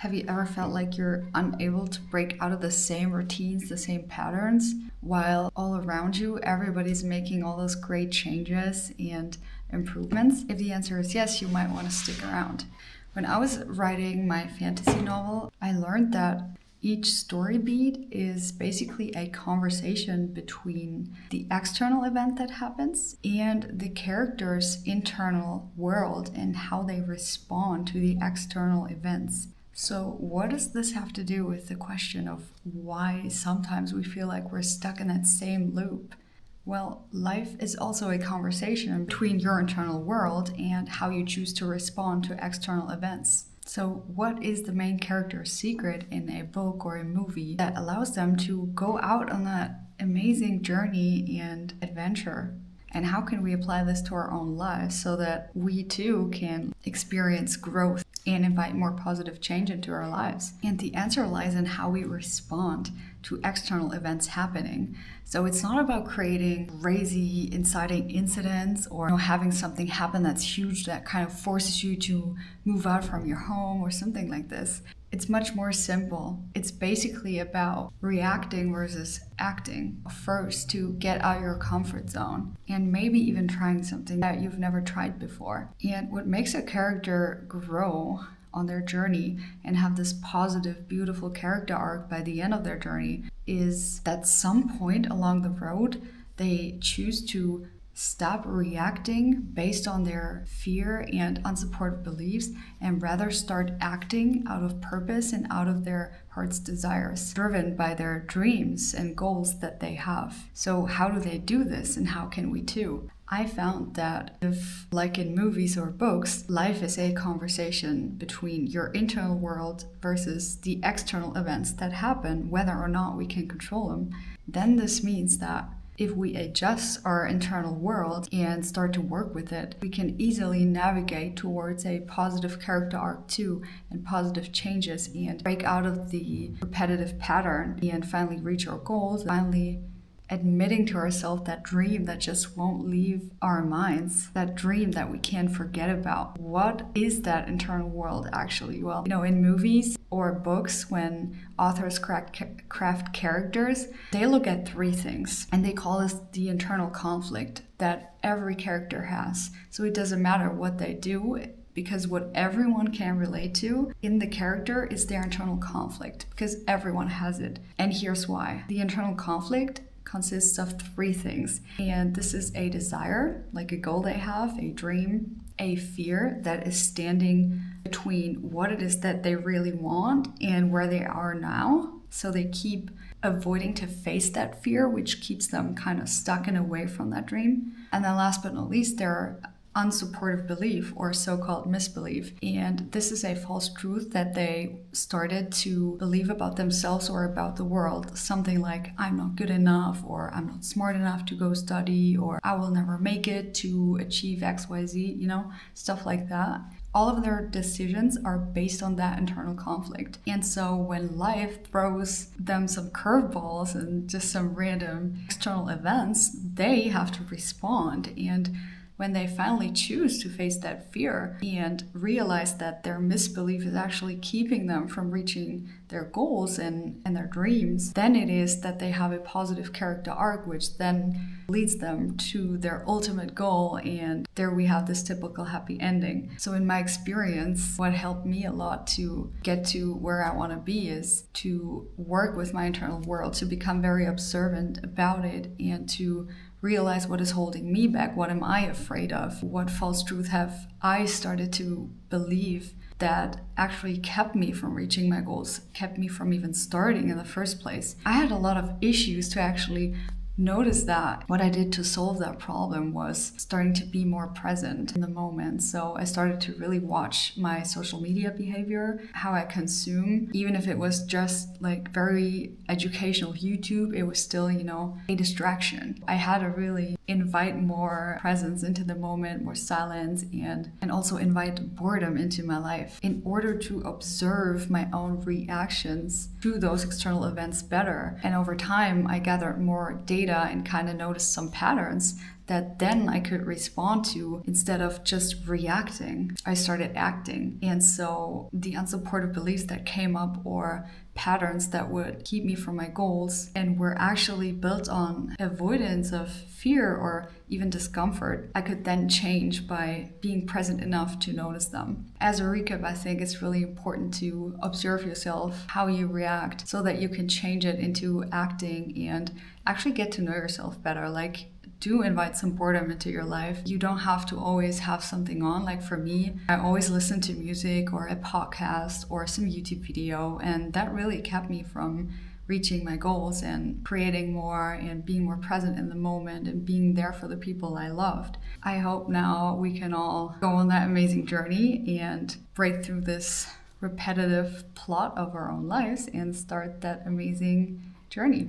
Have you ever felt like you're unable to break out of the same routines, the same patterns, while all around you, everybody's making all those great changes and improvements? If the answer is yes, you might want to stick around. When I was writing my fantasy novel, I learned that each story beat is basically a conversation between the external event that happens and the character's internal world and how they respond to the external events. So, what does this have to do with the question of why sometimes we feel like we're stuck in that same loop? Well, life is also a conversation between your internal world and how you choose to respond to external events. So, what is the main character's secret in a book or a movie that allows them to go out on that amazing journey and adventure? And how can we apply this to our own lives so that we too can experience growth and invite more positive change into our lives? And the answer lies in how we respond to external events happening. So it's not about creating crazy, inciting incidents or having something happen that's huge that kind of forces you to move out from your home or something like this. It's much more simple. It's basically about reacting versus acting first to get out of your comfort zone and maybe even trying something that you've never tried before. And what makes a character grow on their journey and have this positive, beautiful character arc by the end of their journey is that some point along the road, they choose to stop reacting based on their fear and unsupported beliefs and rather start acting out of purpose and out of their heart's desires, driven by their dreams and goals that they have. So how do they do this and how can we too? I found that if, like in movies or books, life is a conversation between your internal world versus the external events that happen, whether or not we can control them, then this means that if we adjust our internal world and start to work with it, we can easily navigate towards a positive character arc too, and positive changes, and break out of the repetitive pattern and finally reach our goals, finally admitting to ourselves that dream that just won't leave our minds, that dream that we can't forget about. What is that internal world actually? Well, in movies or books, when authors craft characters, they look at three things, and they call this the internal conflict that every character has. So it doesn't matter what they do, because what everyone can relate to in the character is their internal conflict, because everyone has it. And here's why. The internal conflict consists of three things. And this is a desire, like a goal they have, a dream, a fear that is standing between what it is that they really want and where they are now. So they keep avoiding to face that fear, which keeps them kind of stuck and away from that dream. And then last but not least, there are unsupportive belief or so-called misbelief. And this is a false truth that they started to believe about themselves or about the world. Something like, I'm not good enough, or I'm not smart enough to go study, or I will never make it to achieve XYZ, stuff like that. All of their decisions are based on that internal conflict. And so when life throws them some curveballs and just some random external events, they have to respond. And when they finally choose to face that fear and realize that their misbelief is actually keeping them from reaching their goals and their dreams, then it is that they have a positive character arc, which then leads them to their ultimate goal. And there we have this typical happy ending. So in my experience, what helped me a lot to get to where I want to be is to work with my internal world, to become very observant about it, and to realize what is holding me back. What am I afraid of? What false truth have I started to believe that actually kept me from reaching my goals, kept me from even starting in the first place? I had a lot of issues to actually notice that. What I did to solve that problem was starting to be more present in the moment. So I started to really watch my social media behavior, how I consume. Even if it was just like very educational YouTube, it was still, a distraction. I had to really invite more presence into the moment, more silence, and also invite boredom into my life in order to observe my own reactions to those external events better. And over time, I gathered more data and kind of noticed some patterns that then I could respond to instead of just reacting. I started acting. And so the unsupportive beliefs that came up or patterns that would keep me from my goals and were actually built on avoidance of fear or even discomfort, I could then change by being present enough to notice them. As a recap, I think it's really important to observe yourself, how you react, so that you can change it into acting and actually get to know yourself better. Like, do invite some boredom into your life. You don't have to always have something on. Like for me, I always listen to music or a podcast or some YouTube video, and that really kept me from reaching my goals and creating more and being more present in the moment and being there for the people I loved. I hope now we can all go on that amazing journey and break through this repetitive plot of our own lives and start that amazing journey.